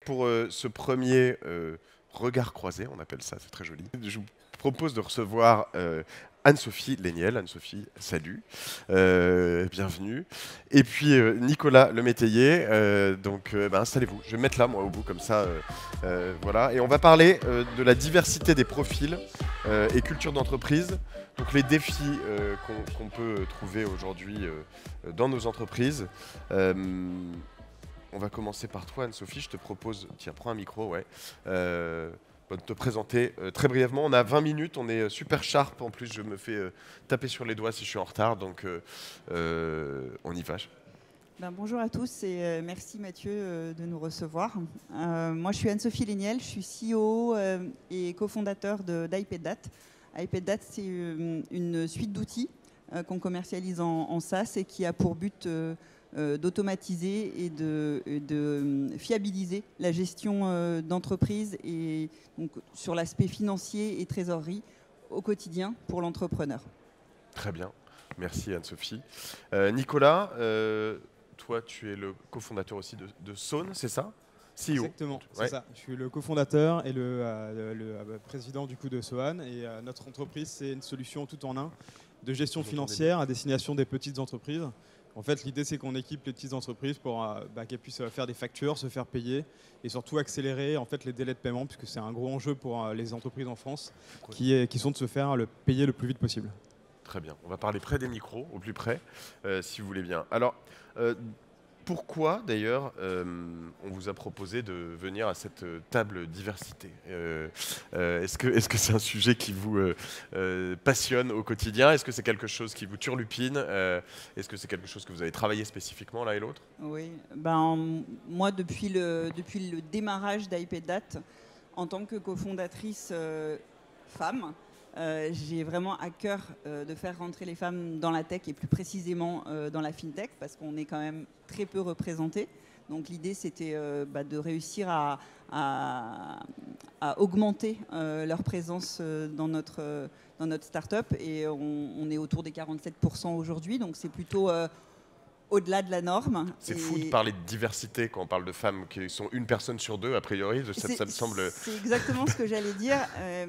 Pour ce premier regard croisé, on appelle ça, c'est très joli. Je vous propose de recevoir Anne-Sophie Léniel. Anne-Sophie, salut, bienvenue. Et puis Nicolas Lemétayer, installez-vous. Je vais me mettre là, moi, au bout, comme ça. Voilà. Et on va parler de la diversité des profils et culture d'entreprise. Donc les défis qu'on peut trouver aujourd'hui dans nos entreprises. On va commencer par toi, Anne-Sophie. Je te propose, tiens, prends un micro, ouais. De te présenter très brièvement. On a 20 minutes, on est super sharp. En plus, je me fais taper sur les doigts si je suis en retard, donc on y va. Bonjour à tous et merci Mathieu de nous recevoir. Moi, je suis Anne-Sophie Léniel, je suis CEO et cofondateur d'iPadDat. iPadDat, c'est une suite d'outils qu'on commercialise en SaaS et qui a pour but d'automatiser et de fiabiliser la gestion d'entreprise et donc sur l'aspect financier et trésorerie au quotidien pour l'entrepreneur. Très bien, merci Anne-Sophie. Nicolas, toi tu es le cofondateur aussi de Saune, c'est ça? CEO. Exactement, c'est Ouais. ça. Je suis le cofondateur et le président du coup de Sohan. Et notre entreprise, c'est une solution tout en un de gestion financière à destination des petites entreprises. En fait, l'idée, c'est qu'on équipe les petites entreprises pour qu'elles puissent faire des factures, se faire payer et surtout accélérer en fait, les délais de paiement, puisque c'est un gros enjeu pour les entreprises en France qui sont de se faire payer le plus vite possible. Très bien, on va parler près des micros, au plus près, si vous voulez bien. Alors, pourquoi d'ailleurs on vous a proposé de venir à cette table diversité? Est-ce que c'est un sujet qui vous passionne au quotidien? Est-ce que c'est quelque chose qui vous turlupine? Est-ce que c'est quelque chose que vous avez travaillé spécifiquement l'un et l'autre? Oui, moi depuis le démarrage d'iPadDat, en tant que cofondatrice femme, j'ai vraiment à cœur de faire rentrer les femmes dans la tech et plus précisément dans la fintech parce qu'on est quand même très peu représentés. Donc l'idée c'était de réussir à augmenter leur présence dans notre start-up et on est autour des 47% aujourd'hui, donc c'est plutôt au-delà de la norme. C'est fou de parler de diversité quand on parle de femmes qui sont une personne sur deux, a priori. Ça me semble... C'est exactement ce que j'allais dire.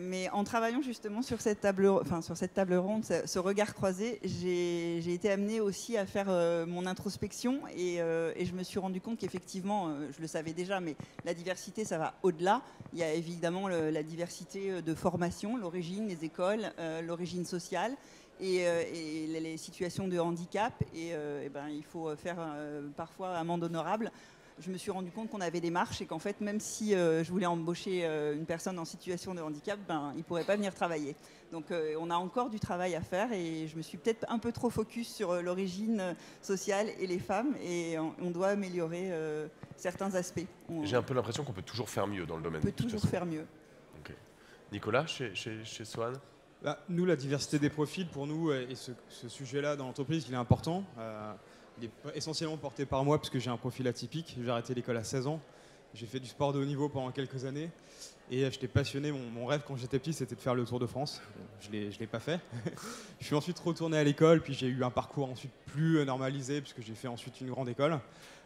Mais en travaillant justement sur cette table ronde, ce regard croisé, j'ai été amenée aussi à faire mon introspection et je me suis rendu compte qu'effectivement, je le savais déjà, mais la diversité, ça va au-delà. Il y a évidemment la diversité de formation, l'origine, les écoles, l'origine sociale. Et les situations de handicap. Il faut faire parfois amende honorable. Je me suis rendu compte qu'on avait des marches et qu'en fait, même si je voulais embaucher une personne en situation de handicap, il ne pourrait pas venir travailler. Donc on a encore du travail à faire et je me suis peut-être un peu trop focus sur l'origine sociale et les femmes et on doit améliorer certains aspects. J'ai un peu l'impression qu'on peut toujours faire mieux dans le domaine. On peut toujours faire mieux. Okay. Nicolas, chez Sohan? Nous, la diversité des profils, pour nous, et ce sujet-là dans l'entreprise, il est important. Il est essentiellement porté par moi, puisque j'ai un profil atypique. J'ai arrêté l'école à 16 ans. J'ai fait du sport de haut niveau pendant quelques années. Et j'étais passionné. Mon rêve, quand j'étais petit, c'était de faire le Tour de France. Je ne l'ai pas fait. Je suis ensuite retourné à l'école, puis j'ai eu un parcours ensuite plus normalisé, puisque j'ai fait ensuite une grande école.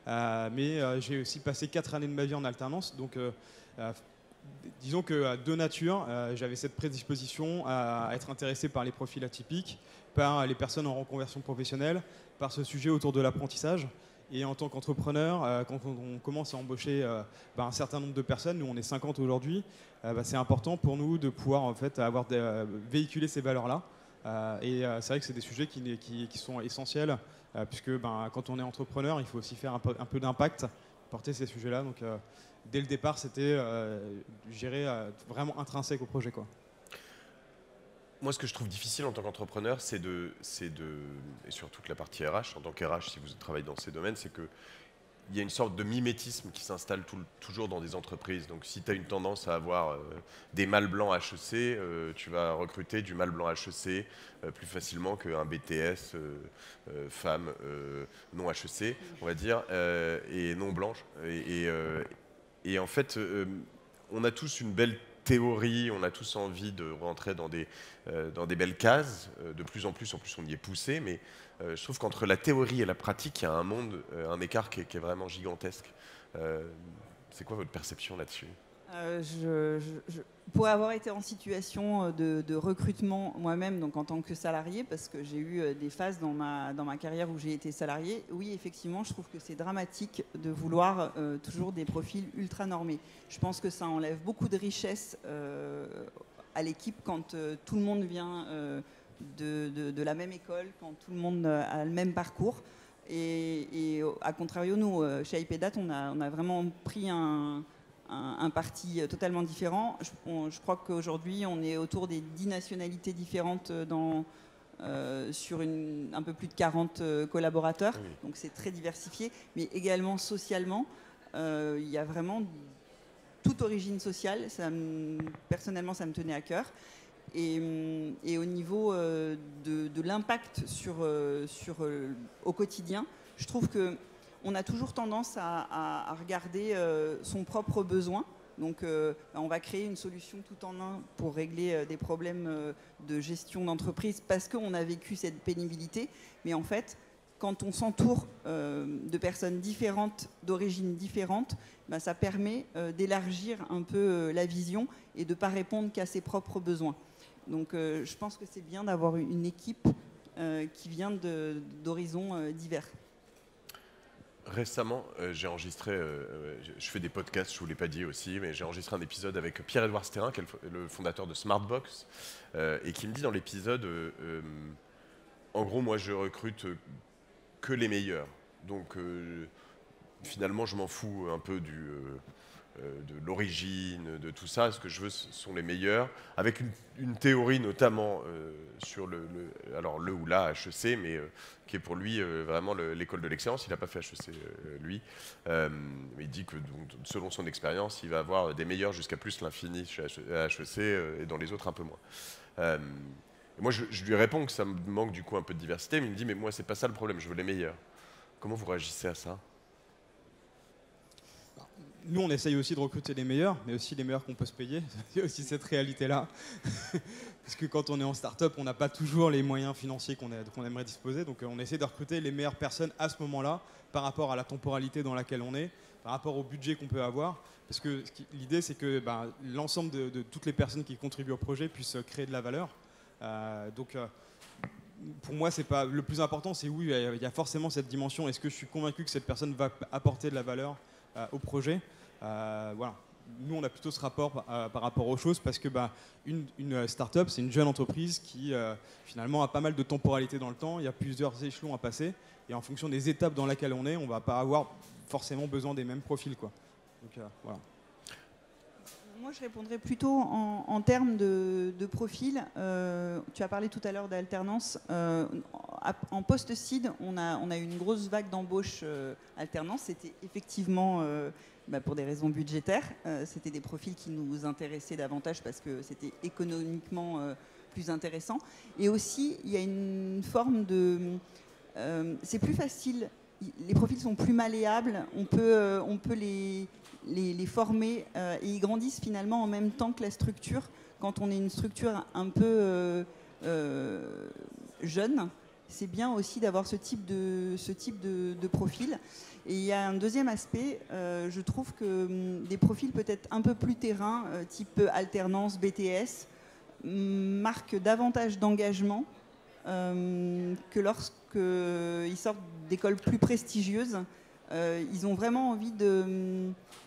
Mais j'ai aussi passé 4 années de ma vie en alternance. Donc, disons que de nature, j'avais cette prédisposition à être intéressé par les profils atypiques, par les personnes en reconversion professionnelle, par ce sujet autour de l'apprentissage. Et en tant qu'entrepreneur, quand on commence à embaucher un certain nombre de personnes, nous on est 50 aujourd'hui, c'est important pour nous de pouvoir en fait, véhiculer ces valeurs-là. C'est vrai que c'est des sujets qui sont essentiels, puisque quand on est entrepreneur, il faut aussi faire un peu d'impact, porter ces sujets-là. Donc, dès le départ, c'était vraiment intrinsèque au projet, quoi. Moi, ce que je trouve difficile en tant qu'entrepreneur, c'est et surtout que la partie RH, en tant qu'RH, si vous travaillez dans ces domaines, c'est qu'il y a une sorte de mimétisme qui s'installe toujours dans des entreprises. Donc, si tu as une tendance à avoir des mâles blancs HEC, tu vas recruter du mâle blanc HEC plus facilement qu'un BTS femme non HEC, on va dire, et non blanche. Et en fait, on a tous une belle théorie, on a tous envie de rentrer dans des belles cases. De plus en plus on y est poussé, mais je trouve qu'entre la théorie et la pratique, il y a un écart qui est vraiment gigantesque. C'est quoi votre perception là-dessus? Pour avoir été en situation de recrutement moi-même, donc en tant que salarié, parce que j'ai eu des phases dans ma carrière où j'ai été salarié, oui, effectivement, je trouve que c'est dramatique de vouloir toujours des profils ultra normés. Je pense que ça enlève beaucoup de richesse à l'équipe quand tout le monde vient de la même école, quand tout le monde a le même parcours. Et à contrario, nous, chez IPDAT, on a vraiment pris un parti totalement différent. Je crois qu'aujourd'hui, on est autour des 10 nationalités différentes sur un peu plus de 40 collaborateurs. Oui. Donc c'est très diversifié. Mais également socialement, il y a vraiment toute origine sociale. Personnellement, ça me tenait à cœur. Et au niveau de l'impact au quotidien, je trouve que on a toujours tendance à regarder son propre besoin. Donc, on va créer une solution tout en un pour régler des problèmes de gestion d'entreprise parce qu'on a vécu cette pénibilité. Mais en fait, quand on s'entoure de personnes différentes, d'origines différentes, ben, ça permet d'élargir un peu la vision et de ne pas répondre qu'à ses propres besoins. Donc, je pense que c'est bien d'avoir une équipe qui vient d'horizons divers. Récemment, j'ai enregistré, je fais des podcasts, je ne vous l'ai pas dit aussi, mais j'ai enregistré un épisode avec Pierre-Edouard Stérin, qui est le fondateur de Smartbox, et qui me dit dans l'épisode, en gros, moi je recrute que les meilleurs. Donc finalement, je m'en fous un peu de l'origine, de tout ça. Ce que je veux, ce sont les meilleurs, avec une théorie notamment sur le ou la HEC, mais qui est pour lui vraiment l'école de l'excellence. Il n'a pas fait HEC, lui. Mais il dit que donc, selon son expérience, il va avoir des meilleurs jusqu'à plus l'infini à HEC et dans les autres un peu moins. Moi, je lui réponds que ça me manque du coup un peu de diversité, mais il me dit, mais moi, c'est pas ça le problème, je veux les meilleurs. Comment vous réagissez à ça ? Nous, on essaye aussi de recruter les meilleurs, mais aussi les meilleurs qu'on peut se payer. Il y a aussi cette réalité-là. Parce que quand on est en start-up, on n'a pas toujours les moyens financiers qu'on aimerait disposer. Donc, on essaie de recruter les meilleures personnes à ce moment-là, par rapport à la temporalité dans laquelle on est, par rapport au budget qu'on peut avoir. Parce que l'idée, c'est que l'ensemble de toutes les personnes qui contribuent au projet puissent créer de la valeur. Pour moi, c'est pas le plus important, c'est oui, il y a forcément cette dimension. Est-ce que je suis convaincu que cette personne va apporter de la valeur au projet? Voilà. Nous, on a plutôt ce rapport par rapport aux choses parce que une start-up, c'est une jeune entreprise qui finalement a pas mal de temporalité dans le temps. Il y a plusieurs échelons à passer et en fonction des étapes dans lesquelles on est, on va pas avoir forcément besoin des mêmes profils, quoi. Donc, voilà. Moi, je répondrais plutôt en termes de profil. Tu as parlé tout à l'heure d'alternance. En post-seed, on a eu une grosse vague d'embauche alternance. C'était effectivement, pour des raisons budgétaires, c'était des profils qui nous intéressaient davantage parce que c'était économiquement plus intéressant. Et aussi, il y a une forme de... c'est plus facile. Les profils sont plus malléables. On peut les former et ils grandissent finalement en même temps que la structure. Quand on est une structure un peu jeune, c'est bien aussi d'avoir ce type de profil. Et il y a un deuxième aspect, je trouve que des profils peut-être un peu plus terrain, type alternance, BTS, marquent davantage d'engagement que lorsqu'ils sortent d'écoles plus prestigieuses. Ils ont vraiment envie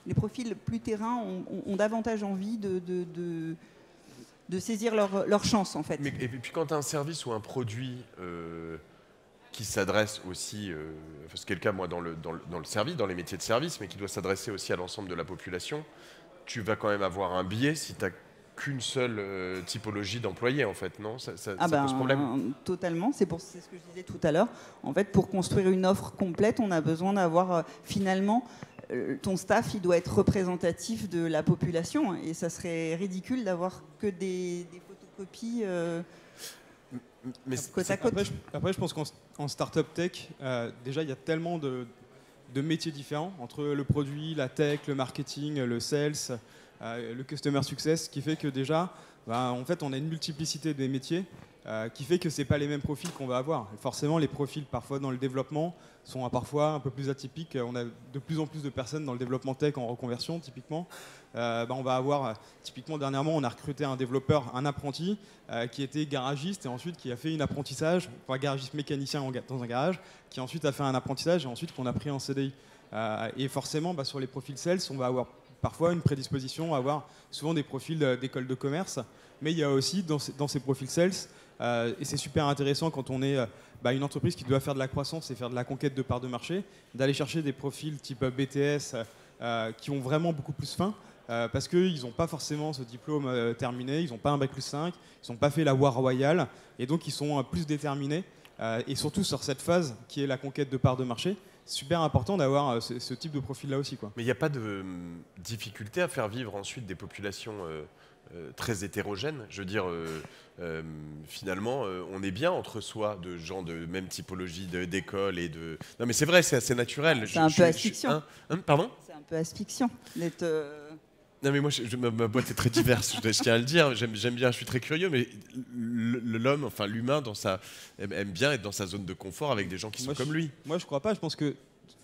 les profils plus terrain ont davantage envie de saisir leur chance, en fait. Et puis quand tu as un service ou un produit qui s'adresse aussi, c'est le cas moi dans le service, dans les métiers de service, mais qui doit s'adresser aussi à l'ensemble de la population, tu vas quand même avoir un biais si tu n'as qu'une seule typologie d'employés, en fait, non? Ça pose problème? Totalement, c'est ce que je disais tout à l'heure. En fait, pour construire une offre complète, on a besoin d'avoir finalement, ton staff, il doit être représentatif de la population, et ça serait ridicule d'avoir que des photocopies côte à côte. Après, je pense qu'en start-up tech, déjà, il y a tellement de métiers différents, entre le produit, la tech, le marketing, le sales, le customer success, qui fait que déjà, en fait, on a une multiplicité des métiers qui fait que c'est pas les mêmes profils qu'on va avoir. Et forcément, les profils parfois dans le développement sont parfois un peu plus atypiques. On a de plus en plus de personnes dans le développement tech en reconversion, typiquement. On va avoir, typiquement dernièrement, on a recruté un développeur, un apprenti, qui était garagiste et ensuite qui a fait un apprentissage, enfin garagiste mécanicien dans un garage, qui ensuite a fait un apprentissage et ensuite qu'on a pris en CDI. Et forcément, sur les profils sales, on va avoir parfois une prédisposition à avoir souvent des profils d'école de commerce, mais il y a aussi dans ces profils sales, et c'est super intéressant quand on est une entreprise qui doit faire de la croissance et faire de la conquête de parts de marché, d'aller chercher des profils type BTS qui ont vraiment beaucoup plus faim, parce qu'ils n'ont pas forcément ce diplôme terminé, ils n'ont pas un bac+5, ils n'ont pas fait la voie royale, et donc ils sont plus déterminés, et surtout sur cette phase qui est la conquête de parts de marché. C'est super important d'avoir ce type de profil-là aussi, quoi. Mais il n'y a pas de difficulté à faire vivre ensuite des populations très hétérogènes. Je veux dire, finalement, on est bien entre soi, de gens de même typologie d'école et de... Non mais c'est vrai, c'est assez naturel. C'est un peu asphyxiant. Pardon ? C'est un peu asphyxiant d'être... Non mais moi, ma boîte est très diverse, je tiens à le dire. J'aime bien, je suis très curieux, mais l'homme, enfin l'humain, aime bien être dans sa zone de confort avec des gens qui sont comme lui. Moi, je crois pas. Je pense que,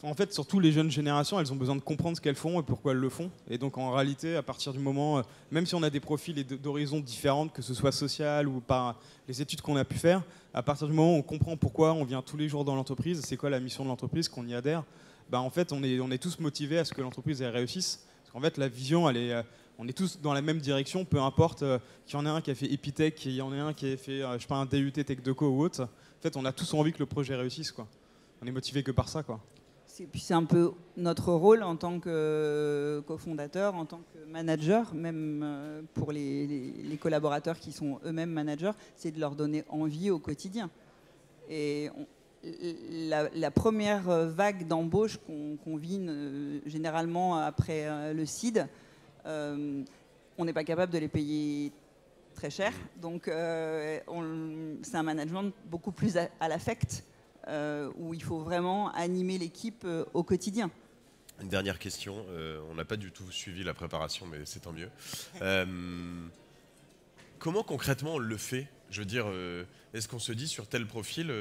en fait, surtout les jeunes générations, elles ont besoin de comprendre ce qu'elles font et pourquoi elles le font. Et donc, en réalité, à partir du moment, même si on a des profils d'horizons différentes, que ce soit social ou par les études qu'on a pu faire, à partir du moment où on comprend pourquoi on vient tous les jours dans l'entreprise, c'est quoi la mission de l'entreprise, qu'on y adhère, en fait, on est tous motivés à ce que l'entreprise réussisse. En fait, la vision, on est tous dans la même direction, peu importe qu'il y en ait un qui a fait Epitech, qu'il y en ait un qui a fait un DUT TechDeco ou autre. En fait, on a tous envie que le projet réussisse, quoi. On est motivé que par ça, quoi. Puis c'est un peu notre rôle en tant que cofondateur, en tant que manager, même pour les collaborateurs qui sont eux-mêmes managers, c'est de leur donner envie au quotidien. Et la première vague d'embauche qu'on vit généralement après le CID, on n'est pas capable de les payer très cher. Donc c'est un management beaucoup plus à l'affect, où il faut vraiment animer l'équipe au quotidien. Une dernière question, on n'a pas du tout suivi la préparation, mais c'est tant mieux. Comment concrètement on le fait ? Je veux dire, est-ce qu'on se dit sur tel profil,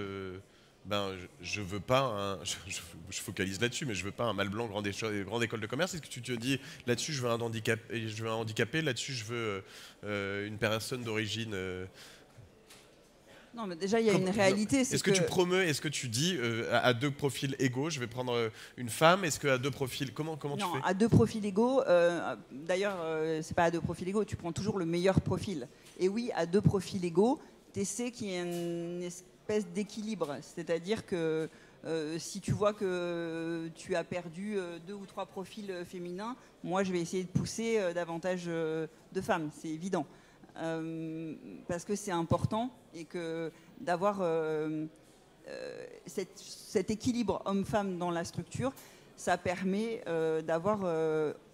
je veux pas je focalise là-dessus, mais je veux pas un mâle blanc grande école de commerce. Est-ce que tu te dis là-dessus je veux un handicapé, là-dessus je veux une personne d'origine Non, mais déjà il y a une réalité. Est-ce que tu promeus, est-ce que tu dis à deux profils égaux, je vais prendre une femme, est-ce que à deux profils, comment tu fais ? Non, à deux profils égaux, d'ailleurs c'est pas à deux profils égaux, tu prends toujours le meilleur profil. Et oui, à deux profils égaux, tu essaies qu'il y ait une espèce d'équilibre, c'est-à-dire que si tu vois que tu as perdu 2 ou 3 profils féminins, moi je vais essayer de pousser davantage de femmes, c'est évident. Parce que c'est important et que d'avoir cet équilibre homme-femme dans la structure, ça permet d'avoir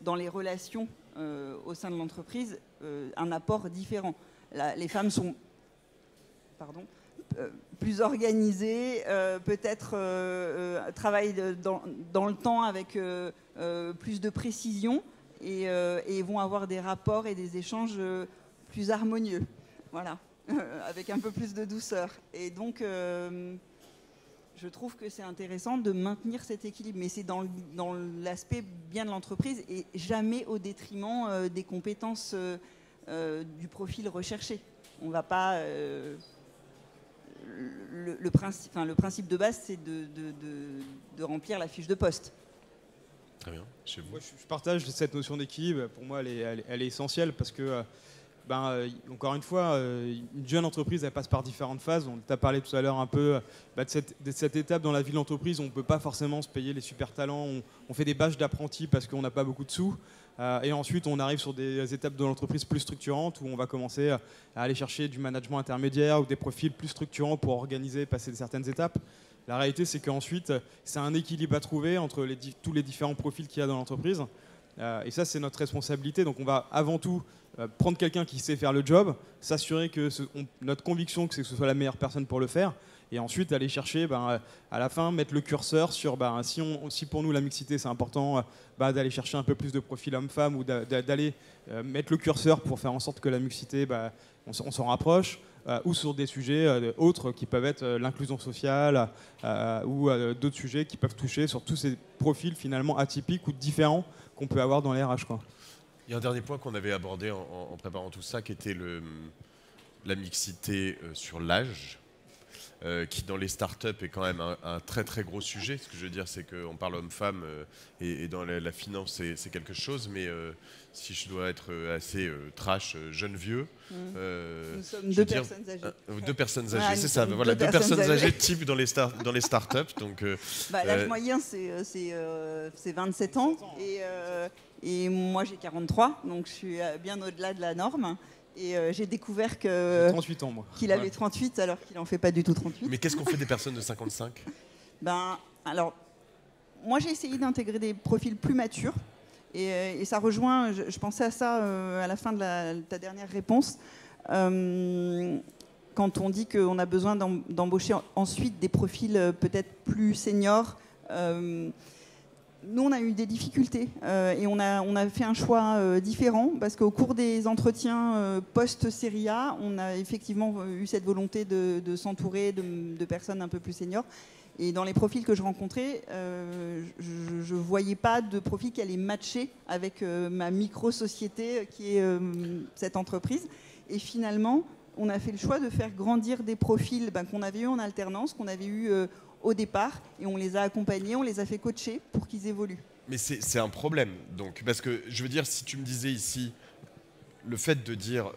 dans les relations au sein de l'entreprise un apport différent. Les femmes sont plus organisées, peut-être travaillent dans le temps avec plus de précision et vont avoir des rapports et des échanges plus harmonieux, voilà, avec un peu plus de douceur. Et donc, je trouve que c'est intéressant de maintenir cet équilibre, mais c'est dans l'aspect bien de l'entreprise et jamais au détriment des compétences du profil recherché. On ne va pas... le principe de base, c'est de remplir la fiche de poste. Très bien. Chez vous. Moi, je partage cette notion d'équilibre. Pour moi, elle est essentielle parce que... encore une fois, une jeune entreprise, elle passe par différentes phases. On t'a parlé tout à l'heure un peu de cette étape dans la vie de l'entreprise. On ne peut pas forcément se payer les super talents. On fait des badges d'apprentis parce qu'on n'a pas beaucoup de sous. Et ensuite, on arrive sur des étapes de l'entreprise plus structurantes où on va commencer à aller chercher du management intermédiaire ou des profils plus structurants pour organiser, passer certaines étapes. La réalité, c'est qu'ensuite, c'est un équilibre à trouver entre tous les différents profils qu'il y a dans l'entreprise. Et ça, c'est notre responsabilité. Donc, on va avant tout prendre quelqu'un qui sait faire le job, s'assurer que notre conviction que c'est que ce soit la meilleure personne pour le faire, et ensuite aller chercher à la fin, mettre le curseur sur si pour nous la mixité c'est important, d'aller chercher un peu plus de profil homme-femme ou d'aller mettre le curseur pour faire en sorte que la mixité, on s'en rapproche. ou sur des sujets autres qui peuvent être l'inclusion sociale ou d'autres sujets qui peuvent toucher sur tous ces profils finalement atypiques ou différents qu'on peut avoir dans les RH, quoi. Il y a un dernier point qu'on avait abordé en préparant tout ça, qui était la mixité sur l'âge, qui dans les startups est quand même un très très gros sujet. Ce que je veux dire, c'est qu'on parle homme-femme et dans la finance, c'est quelque chose, mais si je dois être assez trash, jeune-vieux... nous sommes deux personnes âgées. Deux personnes âgées, c'est ça. Voilà, deux personnes âgées type dans les startups. Donc, l'âge moyen, c'est 27 ans. Et moi, j'ai 43, donc je suis bien au-delà de la norme. Et j'ai découvert qu'il avait 38 alors qu'il n'en fait pas du tout 38. Mais qu'est-ce qu'on fait des personnes de 55 ? Alors, moi j'ai essayé d'intégrer des profils plus matures. Et ça rejoint, je pensais à ça à la fin de ta dernière réponse. Quand on dit qu'on a besoin d'embaucher ensuite des profils peut-être plus seniors. Nous, on a eu des difficultés et on a fait un choix différent parce qu'au cours des entretiens post-Série A, on a effectivement eu cette volonté de s'entourer de personnes un peu plus seniors. Et dans les profils que je rencontrais, je ne voyais pas de profil qui allait matcher avec ma micro-société qui est cette entreprise. Et finalement, on a fait le choix de faire grandir des profils qu'on avait eu en alternance, qu'on avait eu au départ, et on les a accompagnés, on les a fait coacher pour qu'ils évoluent. Mais c'est un problème, donc, parce que je veux dire, si tu me disais ici, le fait de dire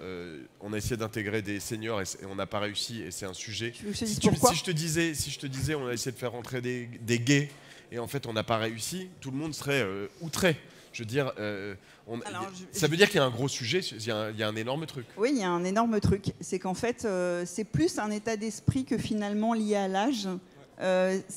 on a essayé d'intégrer des seniors et on n'a pas réussi et c'est un sujet. Si je te disais on a essayé de faire rentrer des gays et en fait on n'a pas réussi, tout le monde serait outré. Je veux dire, ça veut dire qu'il y a un gros sujet, il y a un énorme truc. Oui, il y a un énorme truc. C'est qu'en fait, c'est plus un état d'esprit que finalement lié à l'âge. Il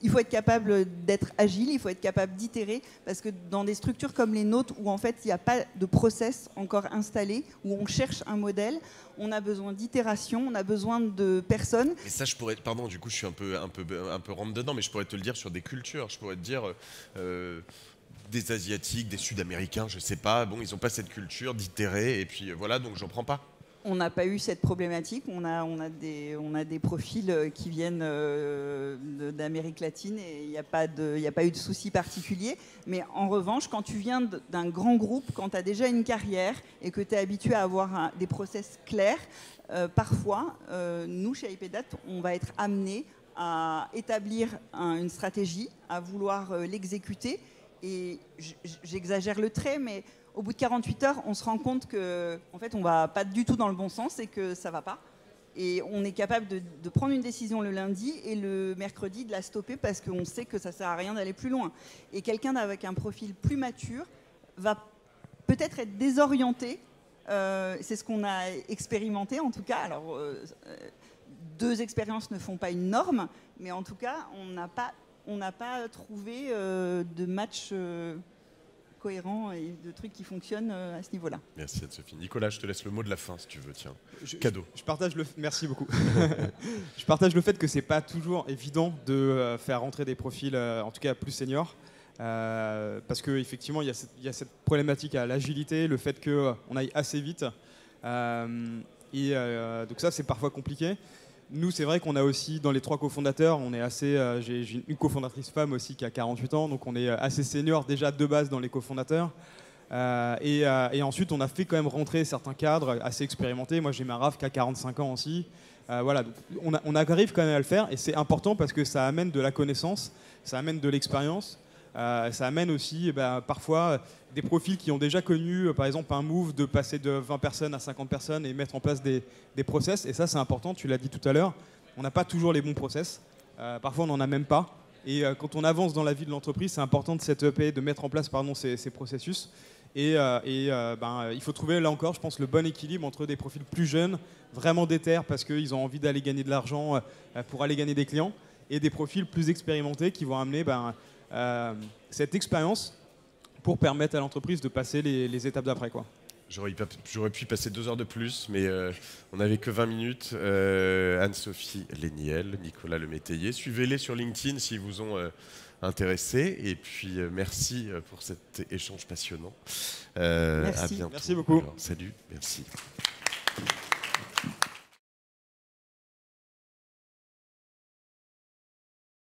faut être capable d'être agile, il faut être capable d'itérer, parce que dans des structures comme les nôtres, où en fait il n'y a pas de process encore installé, où on cherche un modèle, on a besoin d'itération, on a besoin de personnes. Et ça, je pourrais, pardon, du coup je suis un peu rentre dedans, mais je pourrais te le dire sur des cultures, je pourrais te dire des Asiatiques, des Sud-Américains, je sais pas, bon, ils n'ont pas cette culture d'itérer, et puis voilà, donc j'en prends pas. On n'a pas eu cette problématique. On a des profils qui viennent d'Amérique latine et il n'y a pas eu de souci particulier. Mais en revanche, quand tu viens d'un grand groupe, quand tu as déjà une carrière et que tu es habitué à avoir des process clairs, parfois, nous, chez IPDAT, on va être amené à établir une stratégie, à vouloir l'exécuter. Et j'exagère le trait, mais au bout de 48 heures, on se rend compte qu'en fait, on ne va pas du tout dans le bon sens et que ça ne va pas. Et on est capable de prendre une décision le lundi et le mercredi de la stopper parce qu'on sait que ça ne sert à rien d'aller plus loin. Et quelqu'un avec un profil plus mature va peut-être être désorienté. C'est ce qu'on a expérimenté en tout cas. Alors, 2 expériences ne font pas une norme, mais en tout cas, on n'a pas trouvé de match cohérent et de trucs qui fonctionnent à ce niveau-là. Merci Anne-Sophie. Nicolas, je te laisse le mot de la fin si tu veux. Tiens, cadeau. Je partage merci beaucoup. Je partage le fait que c'est pas toujours évident de faire rentrer des profils, en tout cas plus seniors, parce qu'effectivement il y a cette problématique à l'agilité, le fait qu'on aille assez vite, donc ça c'est parfois compliqué. Nous, c'est vrai qu'on a aussi, dans les 3 cofondateurs, on est assez. J'ai une cofondatrice femme aussi qui a 48 ans, donc on est assez senior déjà de base dans les cofondateurs. Et ensuite, on a fait quand même rentrer certains cadres assez expérimentés. Moi, j'ai ma RAF qui a 45 ans aussi. Voilà, donc on arrive quand même à le faire et c'est important parce que ça amène de la connaissance, ça amène de l'expérience. Ça amène aussi parfois des profils qui ont déjà connu par exemple un move de passer de 20 personnes à 50 personnes et mettre en place des process, et ça c'est important, tu l'as dit tout à l'heure, on n'a pas toujours les bons process, parfois on n'en a même pas, et quand on avance dans la vie de l'entreprise c'est important de setuper, de mettre en place ces processus, et il faut trouver là encore je pense le bon équilibre entre des profils plus jeunes, vraiment déter parce qu'ils ont envie d'aller gagner de l'argent pour aller gagner des clients, et des profils plus expérimentés qui vont amener cette expérience pour permettre à l'entreprise de passer les étapes d'après, quoi. J'aurais pu passer 2 heures de plus, mais on n'avait que 20 minutes. Anne-Sophie Léniel, Nicolas Lemétayer. Suivez-les sur LinkedIn s'ils vous ont intéressé. Et puis, merci pour cet échange passionnant. Merci. À bientôt. Merci beaucoup. Alors, salut, merci.